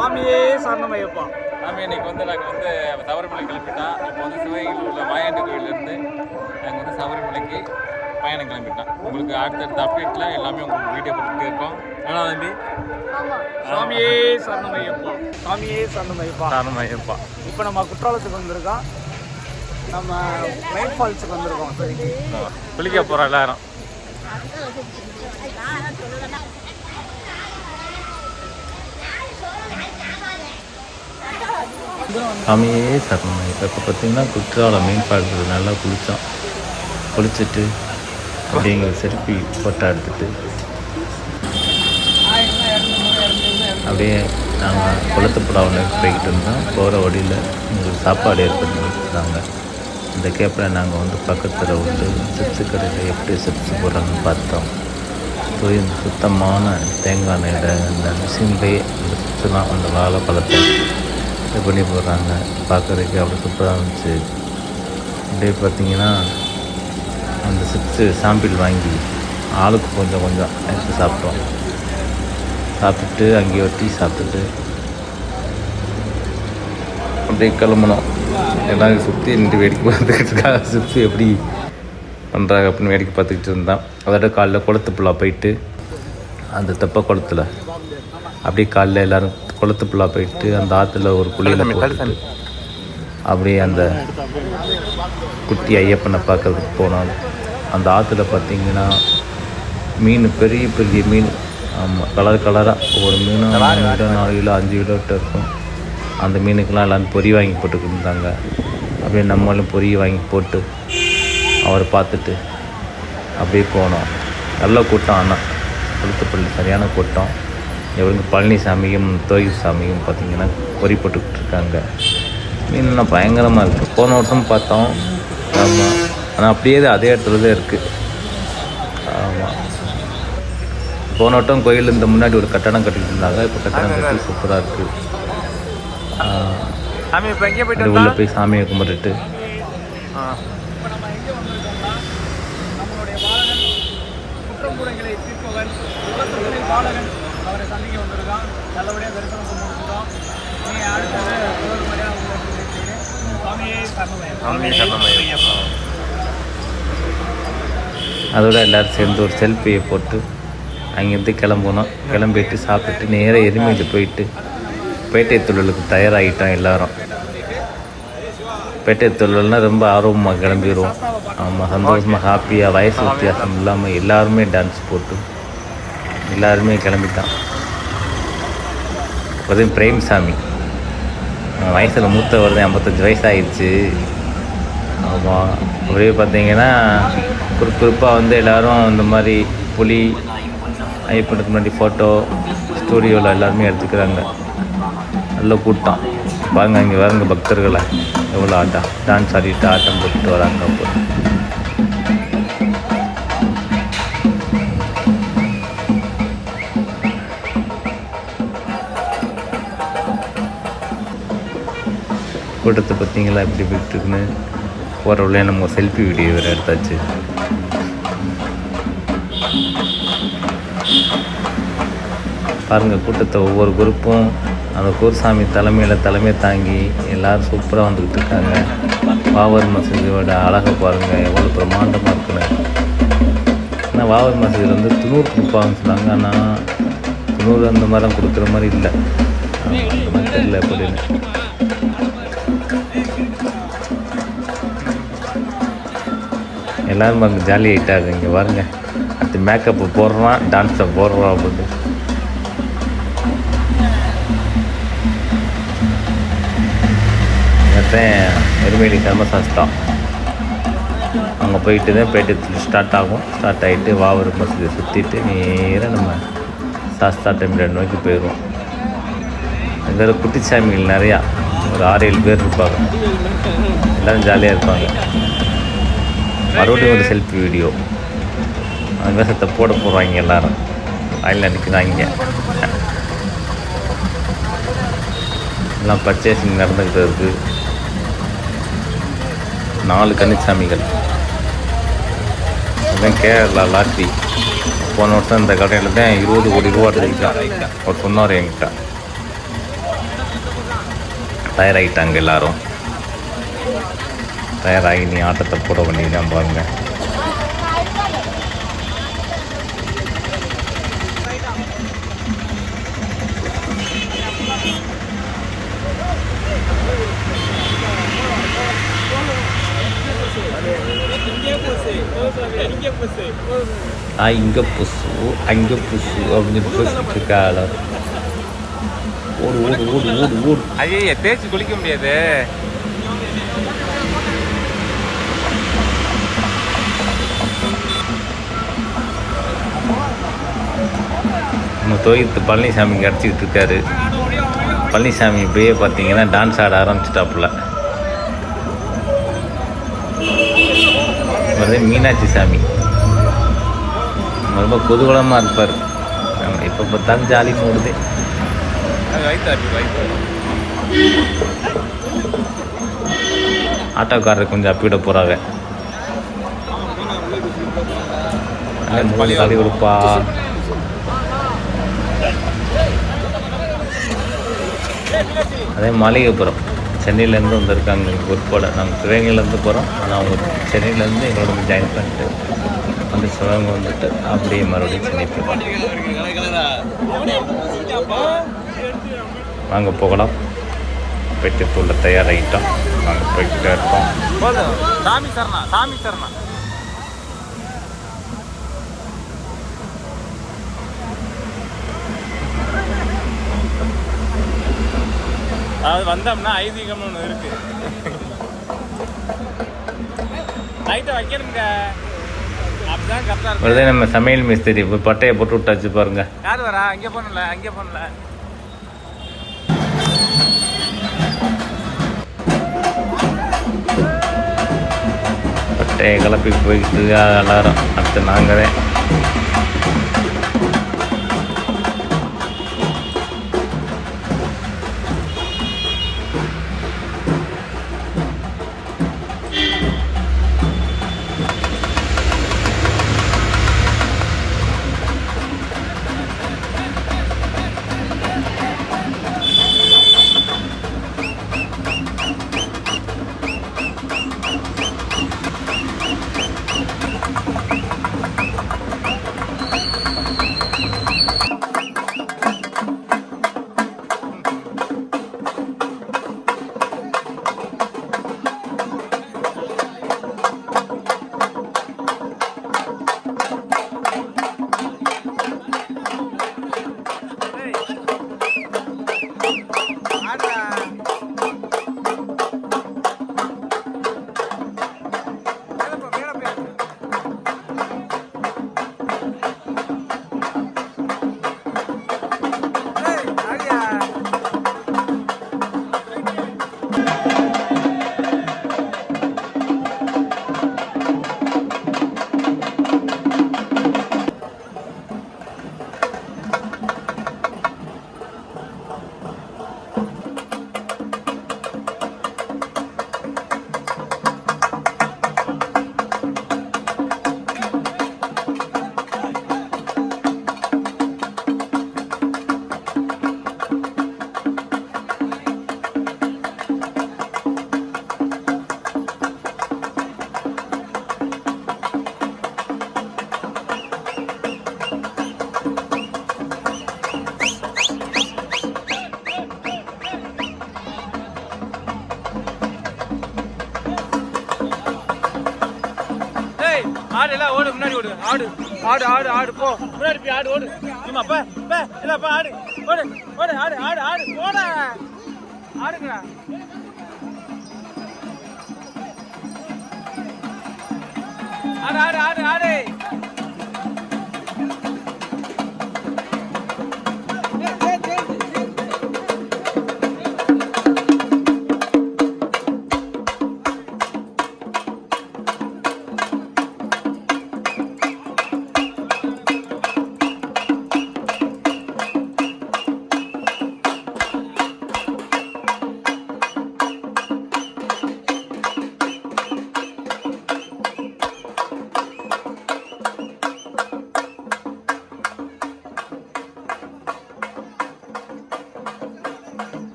சுவாமியே சரணமையப்பா. சாமி இன்னைக்கு வந்து நாங்கள் வந்து சபரிமலை கிளம்பிட்டோம். இப்போ வந்து சிவகங்கையில் உள்ள மாயாண்டி கோயிலேருந்து நாங்கள் வந்து சபரிமலைக்கு பயணம் கிளம்பிட்டோம். உங்களுக்கு அடுத்தடுத்த அப்டேட்டில் எல்லாமே உங்களுக்கு வீடியோ கொடுத்துட்டே இருக்கோம். ஆனால் தம்பி சுவாமியே சரணமையப்பா. சுவாமியே சரணமையப்பா. சரணமையப்பா. இப்போ நம்ம குற்றாலத்துக்கு வந்திருக்கோம். நம்ம மெயின் ஃபால்ஸுக்கு வந்திருக்கோம். குளிக்க போகிறோம் எல்லாரும். சாமியே சரணம். இப்போ பார்த்தீங்கன்னா குற்றாலம் மெயின் ஃபால்ஸில் நல்லா குளிச்சுட்டு அப்படிங்கிற செல்ஃபி ஃபோட்டோ எடுத்துகிட்டு அப்படியே நாங்கள் குளத்துப்புடாவில் போய்கிட்டு இருந்தோம். போகிற வழியில் எங்களுக்கு சாப்பாடு ஏற்படுத்தி கொடுத்தாங்க. இந்த கேப்பில் நாங்கள் வந்து பக்கத்தில் வந்து சிப்ஸு கடையில் எப்படி சிப்ஸ் போடுறாங்கன்னு பார்த்தோம். போய் இந்த சுத்தமான தேங்காய் எண்ணெயில் இந்த மிஷின்லேயே அந்த சிப்ஸ்லாம் அந்த வாழைப்பழத்தை இது பண்ணி போடுறாங்க. பார்க்குறதுக்கு அவ்வளோ சூப்பராக இருந்துச்சு. அப்படியே பார்த்திங்கன்னா அந்த சிப்ஸு சாம்பிள் வாங்கி ஆளுக்கு கொஞ்சம் கொஞ்சம் எடுத்து சாப்பிட்டுட்டு அங்கேயே ஒரு டீ சாப்பிட்டுட்டு அப்படியே கிளம்புனோம். எல்லாரும் சுற்றி நின்று வேடிக்கை பார்த்துக்கிட்டு சிப்ஸு எப்படி பண்ணுறாங்க அப்படின்னு வேடிக்கை பார்த்துக்கிட்டு இருந்தான். அதோட காலைல குளத்துப்புள்ளா போயிட்டு அந்த தெப்ப குளத்தில் அப்படியே காலைல எல்லோரும் குளத்துப்புள்ளா போயிட்டு அந்த ஆற்றுல ஒரு குளியில் போட்டு அப்படியே அந்த குட்டி ஐயப்பனை பார்க்கறதுக்கு போனோம். அந்த ஆற்றுல பார்த்திங்கன்னா மீன் பெரிய பெரிய மீன், ஆமாம், கலராக ஒவ்வொரு மீனும் 3 கிலோ 4 கிலோ 5 கிலோட்ட இருக்கும். அந்த மீனுக்கெல்லாம் எல்லோரும் பொறி வாங்கி போட்டுக்கிட்டு இருந்தாங்க. அப்படியே நம்மளும் பொறி வாங்கி போட்டு அவரை பார்த்துட்டு அப்படியே போனோம். நல்ல கூட்டம். ஆனால் குளத்துப்பள்ளி சரியான கூட்டம். இவங்க பழனிசாமியும் சாமியும் பார்த்திங்கன்னா பொறி போட்டுக்கிட்டு இருக்காங்க. மீன்லாம் பயங்கரமாக இருக்குது. போன வருஷம் பார்த்தோம். ஆமாம், ஆனால் அப்படியே அதே இடத்துல தான் இருக்குது. ஆமாம், போன வட்டம் கோயில் இந்த முன்னாடி ஒரு கட்டடம் கட்டிட்டு இருந்தாங்க. இப்போ கட்டடம் கட்டி சூப்பராக இருக்குது. உள்ளே போய் சாமியை கும்பிட்டுட்டு அவரை சந்திக்க வந்திருக்கான். நல்லபடியாக தரிசனம் பண்ணிருக்கோம். நீ அடுத்தது முதல் முறையாக அதோட எல்லோரும் சேர்ந்து ஒரு செல்ஃபியை போட்டு அங்கேருந்து கிளம்புனோம். கிளம்பிட்டு சாப்பிட்டுட்டு நேராக எருமையில் போயிட்டு பேட்டை தொழிலுக்கு தயாராகிட்டோம். எல்லோரும் பேட்டை தொழில்னால் ரொம்ப ஆர்வமாக கிளம்பிடுவோம். ஆமாம், சந்தோஷமாக ஹாப்பியாக வயசு வித்தியாசம் இல்லாமல் எல்லாருமே டான்ஸ் போட்டு எல்லாருமே கிளம்பிட்டான். அதுவும் பிரேம்சாமி வயசில் மூத்தவர் தான், 55 வயசாகிடுச்சு. ஆமாம், அப்படியே பார்த்தீங்கன்னா குறிப்பாக வந்து எல்லோரும் இந்த மாதிரி புலி ஐயப்பனுக்கு முன்னாடி ஃபோட்டோ ஸ்டூடியோவில் எல்லாருமே எடுத்துக்கிறாங்க. நல்ல கூட்டம் பாருங்க. இங்கே வருங்க பக்தர்களை எவ்வளோ டான்ஸ் ஆடிட்டு ஆட்டம் போட்டுட்டு வராங்க. அப்போ கூட்டத்தை பார்த்தீங்களா எப்படி போயிட்டுருக்குன்னு. போகிற வழியாக நம்ம செல்ஃபி வீடியோ வேறு எடுத்தாச்சு. பாருங்கள் கூட்டத்தை ஒவ்வொரு குரூப்பும் அந்த கூர்சாமி தலைமை தாங்கி எல்லோரும் சூப்பராக வந்துக்கிட்டு இருக்காங்க. வாவர் மசூதியோட அழகை பாருங்கள் எவ்வளோ பிரம்மாண்டமாக இருக்குன்னு. ஆனால் வாவர் மசூதியில் வந்து துணூர் கொடுப்பாங்கன்னு சொன்னாங்க. ஆனால் துணூர் அந்த மாதிரிலாம் கொடுக்குற மாதிரி இல்லை. தெரியல அப்படின்னு. எல்லோரும் அங்கே ஜாலி ஆகிட்டாங்க. இங்கே பாருங்க, அடுத்து மேக்கப்பு போடுறான், டான்ஸை போடுறான் அப்படின்னு. எருமேலி சர்மசாஸ்தா அங்கே போயிட்டு தான் பேட்டை ஸ்டார்ட் ஆகும். ஸ்டார்ட் ஆகிட்டு வாவர் மசூதியை சுற்றிட்டு நேராக நம்ம சாஸ்தா டெம்பிள் நோக்கி போயிடுவோம். அங்கே குட்டிச்சாமிகள் நிறையா ஒரு 6-7 பேர் இருப்பாங்க. எல்லோரும் ஜாலியாக இருப்பாங்க. மறுபடியும் ஒரு செல்ஃபி வீடியோ அந்த வேஷத்தை போட போடுவாங்க. எல்லோரும் வாயில் நினைக்கிறாங்க. எல்லாம் பர்ச்சேசிங் நடந்துக்கிட்டு இருக்குது. 4 கன்னிசாமிகள். அதுதான் கேரளா லாட்ரி. போன வருஷம் இந்த கடையில் தான் 20 கோடி ரூபா எடுத்துக்கிட்டான். அவர் சொன்னார் என்கிட்ட. தயாராகிட்டாங்க எல்லாரும். தயாராகி நீ ஆட்டத்தை போட வேண்டியதான் பாருங்க. இங்கே புசு அங்கே புசு அப்படின்னு பேசிட்டு இருக்காள. ஓடு ஓடு ஓடு ஓடு ஓடு. ஐயே தேய்ச்சி குளிக்க முடியாது. நம்ம தோயத்து பழனிசாமி கிடச்சிக்கிட்டு இருக்காரு. பழனிசாமி இப்படியே பார்த்தீங்கன்னா டான்ஸ் ஆட ஆரம்பிச்சிட்டாப்புல. மீனாட்சி சாமி ரொம்ப குதூகலமாக இருப்பார். இப்போ பார்த்தாலும் ஜாலி மூடுது. ஆட்டோக்காரர் கொஞ்சம் அப்பிட போகிறாங்க. தள்ளி கொடுப்பா. அதே மளிகைப்புறம் சென்னையிலேருந்து வந்திருக்காங்க உட்பட. நாங்கள் சிவகங்கையிலேருந்து போகிறோம். ஆனால் அவங்க சென்னையிலேருந்து எங்களோட ஜாயின் பண்ணிட்டு வந்து சிவகங்கை வந்துட்டு அப்படியே மறுபடியும் சென்னை போகிறோம். வாங்க போகலாம். பெட்டுக்குள்ள தயாராகிட்டோம். நாங்கள் போய்கிட்டே இருக்கோம். சாமி சரணா சாமி சரணா. அதாவது வந்தோம்னா ஐதீகம்னு ஒன்று இருக்கு. நைட்டை வைக்கணுங்க. அப்படிதான் கரெக்டாக இருக்கு. நம்ம சமையல் மிஸ்திரி ஒரு பட்டையை போட்டு விட்டாச்சு பாருங்க. யார் வரா? அங்கே போகணும்ல அங்கே போகணும்ல. பட்டையை கிளப்பி போயிட்டு எல்லாரும். அடுத்து நாங்கள் தான். ஆடு எல்லாம் ஓடு, முன்னாடி ஓடு. ஆடு ஆடு ஆடு ஆடு போ முன்னாடி போய் ஆடு ஓடு. சும்மா பே பே எல்லாம் பா ஆடு ஓடு ஓடு ஆடு ஆடு ஆடு போட ஆடுங்களா. ஆடு ஆடு ஆடு ஆடு.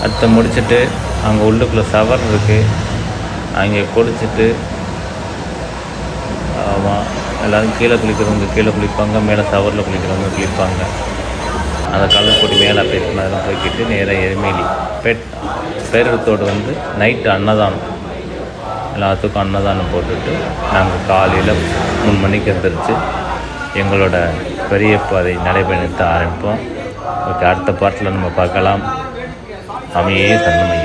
அடுத்து முடிச்சுட்டு அங்கே உள்ளுக்குள்ளே சவர் இருக்குது, அங்கே குளிச்சுட்டு ஆமாம் எல்லோரும் கீழே குளிக்கிறவங்க கீழே குளிப்பாங்க, மேலே சவரில் குளிக்கிறவங்க குளிப்பாங்க. அந்த கலர் போட்டு மேலே அப்படியே அதெல்லாம் போய்கிட்டு நேராக எருமேலி பேரத்தோடு வந்து நைட்டு அன்னதானம், எல்லாத்துக்கும் அன்னதானம் போட்டுட்டு நாங்கள் காலையில் 3 மணிக்கு எழுந்திரிச்சு எங்களோட பெரிய பாதை நடைபயணத்தை ஆரம்பிப்போம். ஓகே, அடுத்த பாட்டில் நம்ம பார்க்கலாம். அமையே சன்னமையே.